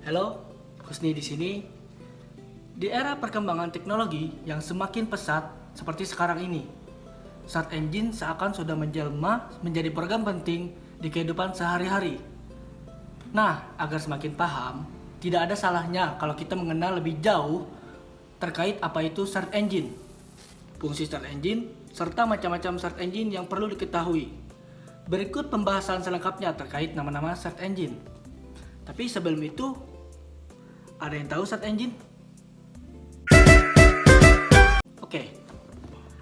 Halo, Kusni di sini. Di era perkembangan teknologi yang semakin pesat seperti sekarang ini, search engine seakan sudah menjelma menjadi program penting di kehidupan sehari-hari. Nah, agar semakin paham, tidak ada salahnya kalau kita mengenal lebih jauh terkait apa itu search engine, fungsi search engine, serta macam-macam search engine yang perlu diketahui. Berikut pembahasan selengkapnya terkait nama-nama search engine. Tapi sebelum itu, ada yang tahu search engine? Oke,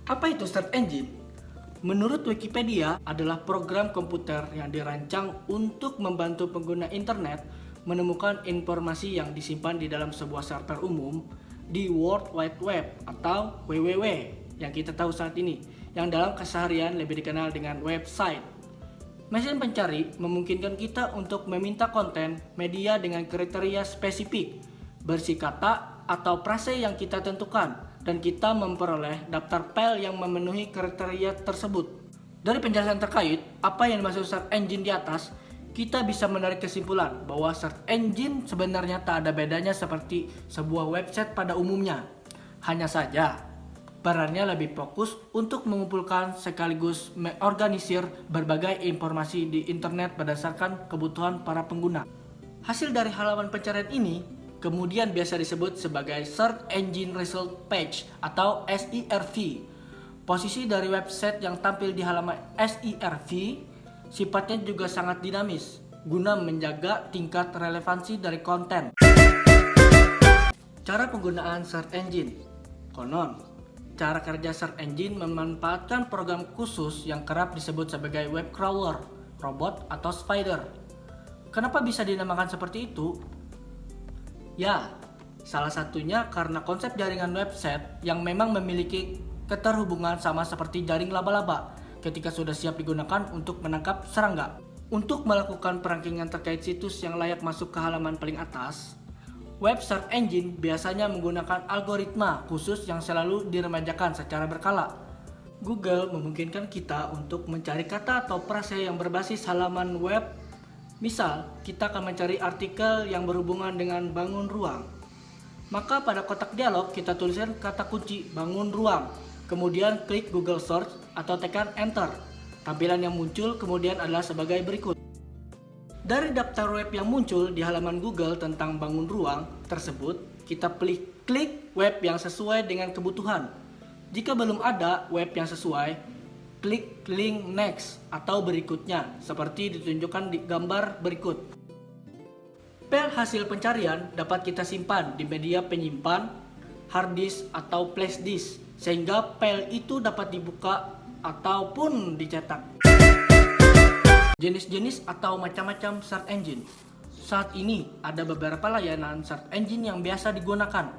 apa itu search engine? Menurut Wikipedia adalah program komputer yang dirancang untuk membantu pengguna internet menemukan informasi yang disimpan di dalam sebuah server umum di World Wide Web atau WWW yang kita tahu saat ini, yang dalam keseharian lebih dikenal dengan website. Mesin pencari memungkinkan kita untuk meminta konten media dengan kriteria spesifik, bersih kata atau frase yang kita tentukan, dan kita memperoleh daftar file yang memenuhi kriteria tersebut. Dari penjelasan terkait apa yang dimaksud search engine di atas, kita bisa menarik kesimpulan bahwa search engine sebenarnya tak ada bedanya seperti sebuah website pada umumnya. Hanya saja, perannya lebih fokus untuk mengumpulkan sekaligus mengorganisir berbagai informasi di internet berdasarkan kebutuhan para pengguna. Hasil dari halaman pencarian ini kemudian biasa disebut sebagai Search Engine Result Page atau SERP. Posisi dari website yang tampil di halaman SERP sifatnya juga sangat dinamis guna menjaga tingkat relevansi dari konten. Cara penggunaan search engine. Konon, cara kerja search engine memanfaatkan program khusus yang kerap disebut sebagai web crawler, robot, atau spider. Kenapa bisa dinamakan seperti itu? Ya, salah satunya karena konsep jaringan website yang memang memiliki keterhubungan sama seperti jaring laba-laba ketika sudah siap digunakan untuk menangkap serangga. Untuk melakukan perankingan terkait situs yang layak masuk ke halaman paling atas, web search engine biasanya menggunakan algoritma khusus yang selalu diremajakan secara berkala. Google memungkinkan kita untuk mencari kata atau frase yang berbasis halaman web. Misal, kita akan mencari artikel yang berhubungan dengan bangun ruang. Maka pada kotak dialog kita tuliskan kata kunci bangun ruang. Kemudian klik Google Search atau tekan Enter. Tampilan yang muncul kemudian adalah sebagai berikut. Dari daftar web yang muncul di halaman Google tentang bangun ruang tersebut, kita klik web yang sesuai dengan kebutuhan. Jika belum ada web yang sesuai, klik link next atau berikutnya seperti ditunjukkan di gambar berikut. File hasil pencarian dapat kita simpan di media penyimpan, hard disk atau flash disk sehingga file itu dapat dibuka ataupun dicetak. Jenis-jenis atau macam-macam search engine. Saat ini ada beberapa layanan search engine yang biasa digunakan.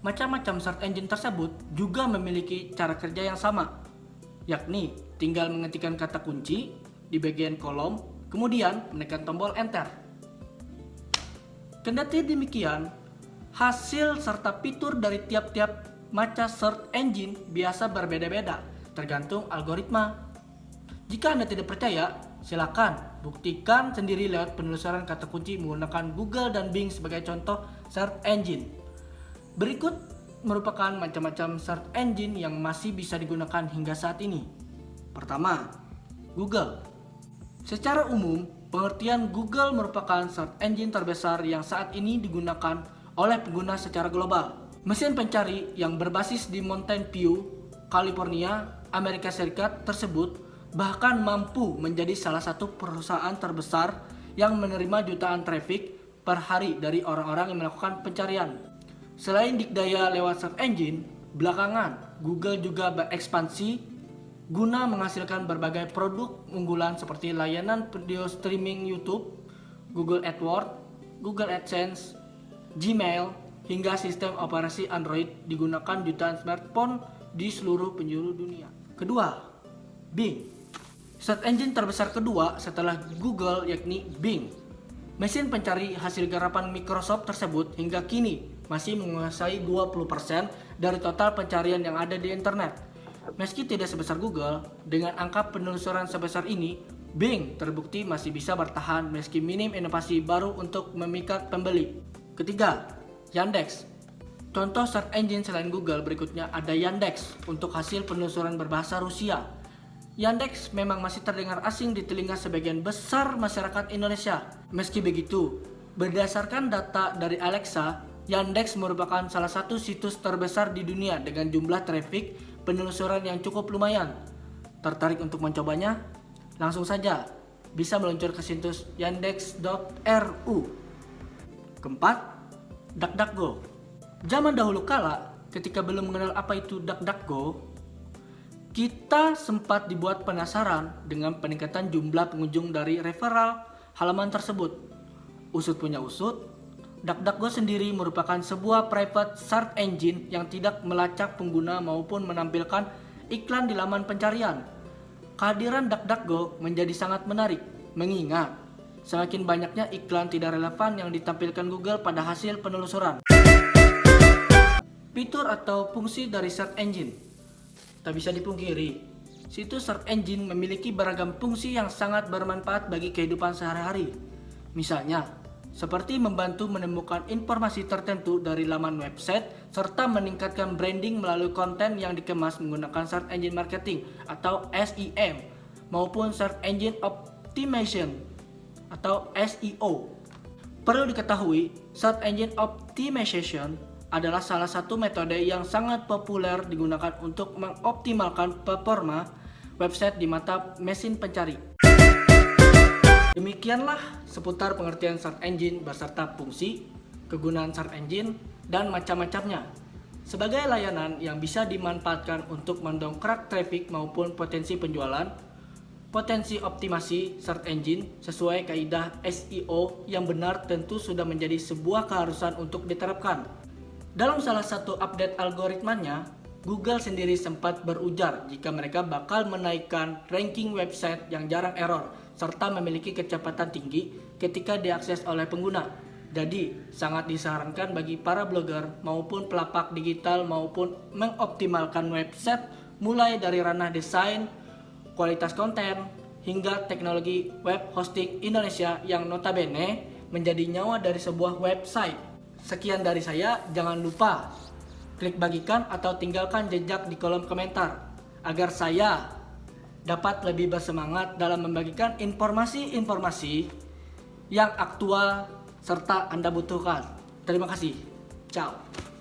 Macam-macam search engine tersebut juga memiliki cara kerja yang sama, yakni tinggal mengetikkan kata kunci di bagian kolom, kemudian menekan tombol Enter. Kendati demikian, hasil serta fitur dari tiap-tiap macam search engine biasa berbeda-beda, tergantung algoritma. Jika Anda tidak percaya, silakan buktikan sendiri lewat penelusuran kata kunci menggunakan Google dan Bing sebagai contoh search engine. Berikut merupakan macam-macam search engine yang masih bisa digunakan hingga saat ini. Pertama, Google. Secara umum, pengertian Google merupakan search engine terbesar yang saat ini digunakan oleh pengguna secara global. Mesin pencari yang berbasis di Mountain View, California, Amerika Serikat tersebut bahkan mampu menjadi salah satu perusahaan terbesar yang menerima jutaan traffic per hari dari orang-orang yang melakukan pencarian. Selain dikdaya lewat search engine, belakangan Google juga berekspansi guna menghasilkan berbagai produk unggulan seperti layanan video streaming YouTube, Google AdWords, Google AdSense, Gmail, hingga sistem operasi Android digunakan jutaan smartphone di seluruh penjuru dunia. Kedua, Bing. Search engine terbesar kedua setelah Google yakni Bing. Mesin pencari hasil garapan Microsoft tersebut hingga kini masih menguasai 20% dari total pencarian yang ada di internet. Meski tidak sebesar Google, dengan angka penelusuran sebesar ini, Bing terbukti masih bisa bertahan meski minim inovasi baru untuk memikat pembeli. Ketiga, Yandex. Contoh search engine selain Google berikutnya ada Yandex untuk hasil penelusuran berbahasa Rusia. Yandex memang masih terdengar asing di telinga sebagian besar masyarakat Indonesia. Meski begitu, berdasarkan data dari Alexa, Yandex merupakan salah satu situs terbesar di dunia dengan jumlah traffic penelusuran yang cukup lumayan. Tertarik untuk mencobanya? Langsung saja bisa meluncur ke situs yandex.ru. Keempat, DuckDuckGo. Zaman dahulu kala, ketika belum mengenal apa itu DuckDuckGo, kita sempat dibuat penasaran dengan peningkatan jumlah pengunjung dari referral halaman tersebut. Usut punya usut, DuckDuckGo sendiri merupakan sebuah private search engine yang tidak melacak pengguna maupun menampilkan iklan di laman pencarian. Kehadiran DuckDuckGo menjadi sangat menarik, mengingat semakin banyaknya iklan tidak relevan yang ditampilkan Google pada hasil penelusuran. Fitur atau fungsi dari search engine. Tak bisa dipungkiri, situs search engine memiliki beragam fungsi yang sangat bermanfaat bagi kehidupan sehari-hari. Misalnya, seperti membantu menemukan informasi tertentu dari laman website serta meningkatkan branding melalui konten yang dikemas menggunakan search engine marketing atau SEM maupun search engine optimization atau SEO. Perlu diketahui, search engine optimization adalah salah satu metode yang sangat populer digunakan untuk mengoptimalkan performa website di mata mesin pencari. Demikianlah seputar pengertian search engine beserta fungsi, kegunaan search engine, dan macam-macamnya. Sebagai layanan yang bisa dimanfaatkan untuk mendongkrak traffic maupun potensi penjualan, potensi optimasi search engine sesuai kaidah SEO yang benar tentu sudah menjadi sebuah keharusan untuk diterapkan. Dalam salah satu update algoritmanya, Google sendiri sempat berujar jika mereka bakal menaikkan ranking website yang jarang error serta memiliki kecepatan tinggi ketika diakses oleh pengguna. Jadi, sangat disarankan bagi para blogger maupun pelapak digital maupun mengoptimalkan website mulai dari ranah desain, kualitas konten, hingga teknologi web hosting Indonesia yang notabene menjadi nyawa dari sebuah website. Sekian dari saya, jangan lupa klik bagikan atau tinggalkan jejak di kolom komentar agar saya dapat lebih bersemangat dalam membagikan informasi-informasi yang aktual serta Anda butuhkan. Terima kasih. Ciao.